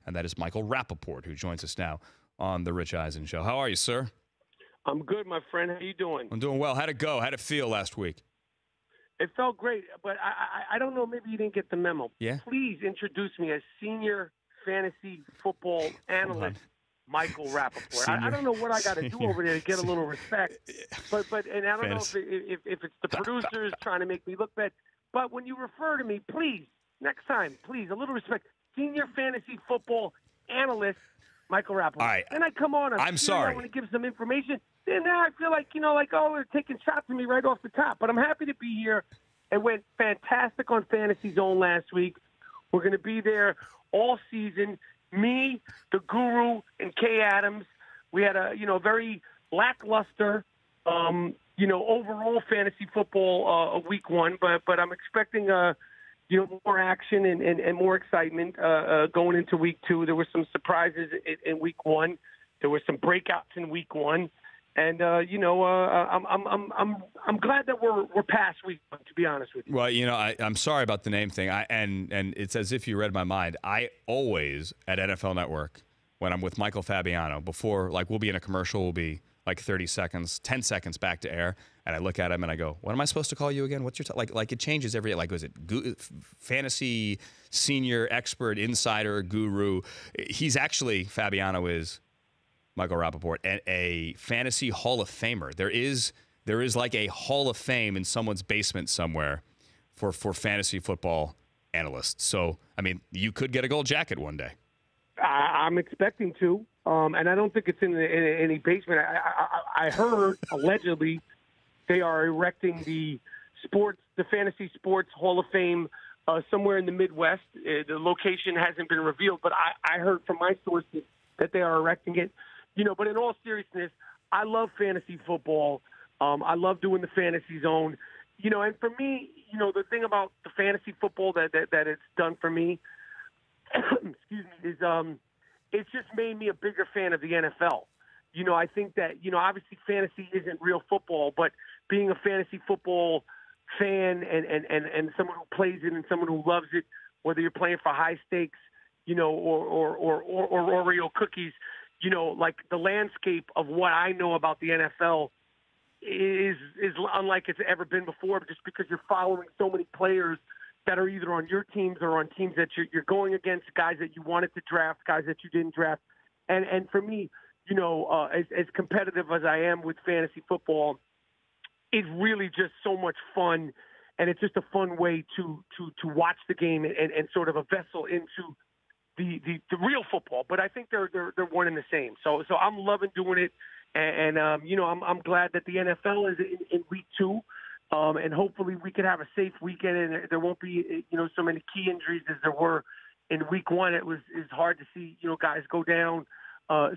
and that is Michael Rapaport, who joins us now on the Rich Eisen Show. How are you, sir? I'm good, my friend. How you doing? I'm doing well. How'd it go? How'd it feel last week? It felt great, but I don't know. Maybe you didn't get the memo. Yeah? Please introduce me as senior fantasy football analyst Michael Rapaport. I don't know what I got to do over there to get a little respect, but and I don't know if it's the producers trying to make me look bad. But when you refer to me, please, next time, please, a little respect. Senior fantasy football analyst Michael Rapaport. All right. Then I come on. I'm sorry. I want to give some information. Then now I feel like, oh, they're taking shots at me right off the top. But I'm happy to be here. It went fantastic on Fantasy Zone last week. We're going to be there all season. Me, the Guru, and Kay Adams. We had a very lackluster, overall fantasy football week one. But I'm expecting more action and more excitement going into week two. There were some surprises in week one. There were some breakouts in week one. And I'm glad that we're past week one, to be honest with you. Well, I'm sorry about the name thing. And it's as if you read my mind. I always at NFL Network, when I'm with Michael Fabiano, before we'll be in a commercial, we'll be 30 seconds, 10 seconds back to air, and I look at him and I go, "What am I supposed to call you again? What's your like?" It changes every was it fantasy senior expert insider guru? He's actually Fabiano is. Michael Rapaport, and a fantasy Hall of Famer. There is like a Hall of Fame in someone's basement somewhere for fantasy football analysts. So, I mean, you could get a gold jacket one day. I'm expecting to, and I don't think it's in any basement. I heard allegedly they are erecting the fantasy sports Hall of Fame somewhere in the Midwest. The location hasn't been revealed, but I heard from my sources that they are erecting it. But in all seriousness, I love fantasy football. I love doing the Fantasy Zone. And for me, the thing about the fantasy football that it's done for me, excuse me, is it's just made me a bigger fan of the NFL. I think that, obviously fantasy isn't real football, but being a fantasy football fan and someone who plays it and someone who loves it, whether you're playing for high stakes, or Oreo cookies, the landscape of what I know about the NFL is unlike it's ever been before, just because you're following so many players that are either on your teams or on teams that you're going against, guys that you wanted to draft, guys that you didn't draft. And for me, as competitive as I am with fantasy football, it's really just so much fun, and it's just a fun way to watch the game and sort of a vessel into the real football. But I think they're one and the same. So I'm loving doing it, and I'm glad that the NFL is in week two, and hopefully we can have a safe weekend and there won't be so many key injuries as there were in week one. It's hard to see guys go down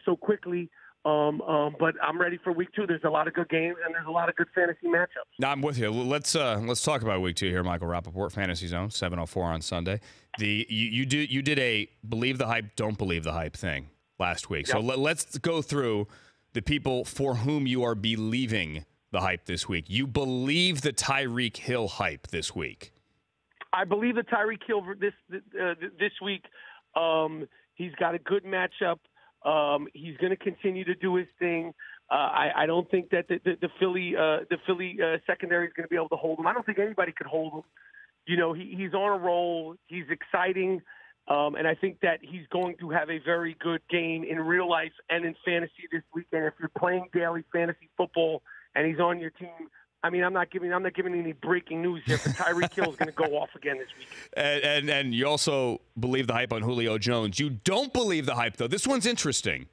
so quickly. But I'm ready for week two. There's a lot of good games and there's a lot of good fantasy matchups. Now I'm with you. Let's talk about week two here, Michael Rapaport, Fantasy Zone, 7:04 on Sunday. You did a believe the hype, don't believe the hype thing last week. Yep. So let's go through the people for whom you are believing the hype this week. You believe the Tyreek Hill hype this week. I believe the Tyreek Hill this week. He's got a good matchup. He's going to continue to do his thing. I don't think that the Philly secondary is going to be able to hold him. I don't think anybody could hold him. He's on a roll. He's exciting. And I think that he's going to have a very good game in real life and in fantasy this weekend. If you're playing daily fantasy football and he's on your team, I mean, I'm not giving any breaking news here, but Tyreek Hill is going to go off again this week. And you also believe the hype on Julio Jones. You don't believe the hype, though. This one's interesting.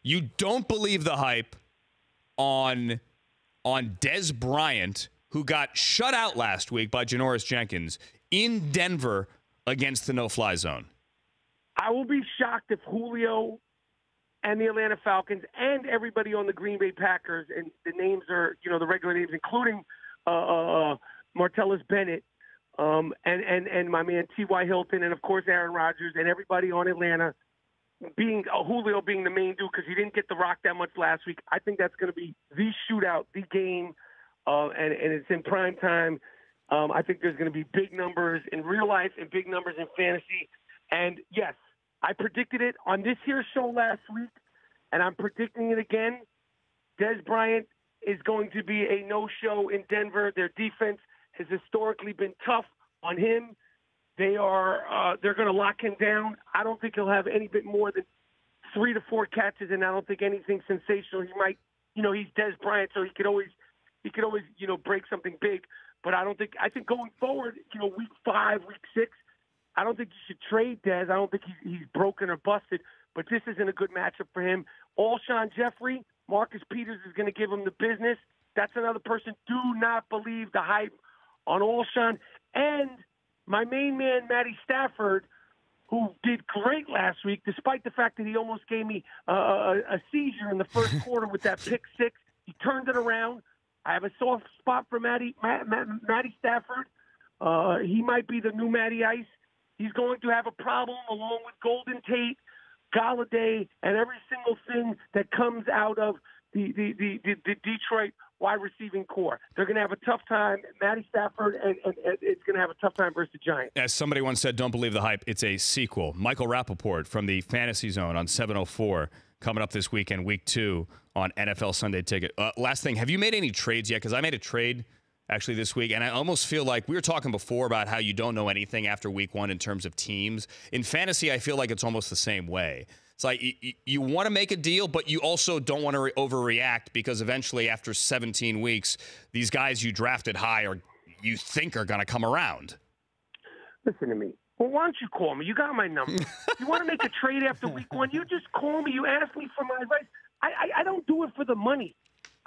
You don't believe the hype on Dez Bryant, who got shut out last week by Janoris Jenkins in Denver against the no-fly zone. I will be shocked if Julio and the Atlanta Falcons and everybody on the Green Bay Packers, and the names are, the regular names, including Martellus Bennett and my man T.Y. Hilton, and, of course, Aaron Rodgers, and everybody on Atlanta, Julio being the main dude because he didn't get the rock that much last week. I think that's going to be the shootout, the game, and it's in prime time. I think there's going to be big numbers in real life and big numbers in fantasy. And, yes, I predicted it on this here show last week, and I'm predicting it again. Dez Bryant is going to be a no-show in Denver. Their defense has historically been tough on him. They're going to lock him down. I don't think he'll have any bit more than 3 to 4 catches, and I don't think anything sensational. He might, he's Dez Bryant, so he could always, break something big. But I think going forward, week 5, week 6, I don't think you should trade Dez. I don't think he's broken or busted, but this isn't a good matchup for him. Alshon Jeffrey, Marcus Peters is going to give him the business. That's another person. Do not believe the hype on Alshon. And my main man, Matty Stafford, who did great last week, despite the fact that he almost gave me a seizure in the first quarter with that pick 6. He turned it around. I have a soft spot for Matty Stafford. He might be the new Matty Ice. He's going to have a problem along with Golden Tate, Galladay, and every single thing that comes out of the Detroit wide receiving core. They're going to have a tough time. Matty Stafford and it's going to have a tough time versus the Giants. As somebody once said, don't believe the hype. It's a sequel. Michael Rapaport from the Fantasy Zone on 704 coming up this weekend, week 2 on NFL Sunday Ticket. Last thing, have you made any trades yet? Because I made a trade actually this week, and I almost feel like we were talking before about how you don't know anything after week 1 in terms of teams. In fantasy, I feel like it's almost the same way. It's like you want to make a deal, but you also don't want to overreact because eventually after 17 weeks, these guys you drafted high or you think are going to come around. Listen to me. Well, why don't you call me? You got my number. You want to make a trade after week 1, you just call me. You ask me for my advice. I don't do it for the money.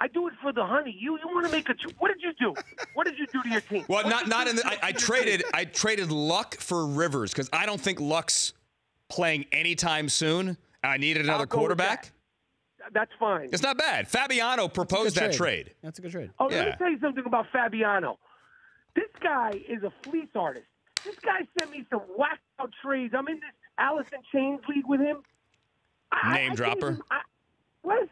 I do it for the honey. You want to make a – what did you do? What did you do to your team? Well, not in the – I traded Luck for Rivers because I don't think Luck's playing anytime soon. I needed another quarterback. That's fine. It's not bad. Fabiano proposed that trade. That's a good trade. Oh, Let me tell you something about Fabiano. This guy is a fleece artist. This guy sent me some whacked-out trades. I'm in this Allison Chains league with him. Name dropper. What?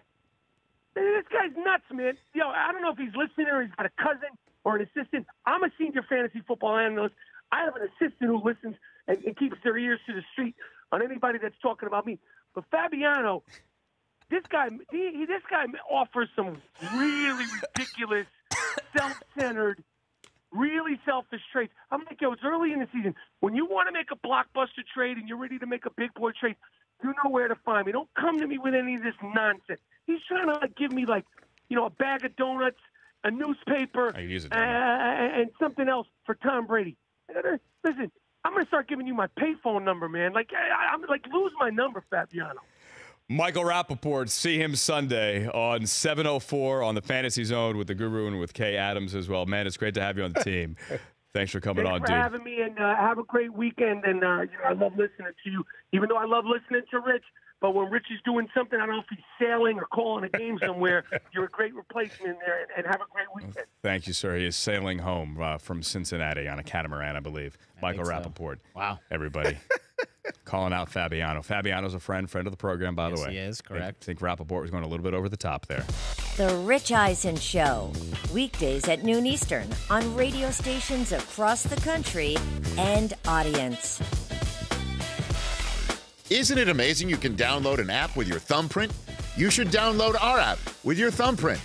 This guy's nuts, man. I don't know if he's listening or he's got a cousin or an assistant. I'm a senior fantasy football analyst. I have an assistant who listens and keeps their ears to the street on anybody that's talking about me. But Fabiano, this guy offers some really ridiculous, self-centered, really selfish trades. I'm like, it's early in the season. When you want to make a blockbuster trade and you're ready to make a big boy trade, you know where to find me. Don't come to me with any of this nonsense. He's trying to give me a bag of donuts, a newspaper, and something else for Tom Brady. Listen, I'm going to start giving you my payphone number, man. I'm lose my number, Fabiano. Michael Rapaport, see him Sunday on 704 on the Fantasy Zone with the Guru and with Kay Adams as well. Man, it's great to have you on the team. Thanks for coming on, dude. Thanks for having me, and have a great weekend. And I love listening to you, even though I love listening to Rich. But when Rich is doing something, I don't know if he's sailing or calling a game somewhere, you're a great replacement there, and have a great weekend. Thank you, sir. He is sailing home from Cincinnati on a catamaran, I believe. Michael Rapaport. Wow. Everybody. Calling out Fabiano. Fabiano's a friend of the program, by the way. Yes, he is, correct. I think Rapaport was going a little bit over the top there. The Rich Eisen Show, weekdays at noon Eastern on radio stations across the country and audience. Isn't it amazing you can download an app with your thumbprint? You should download our app with your thumbprint.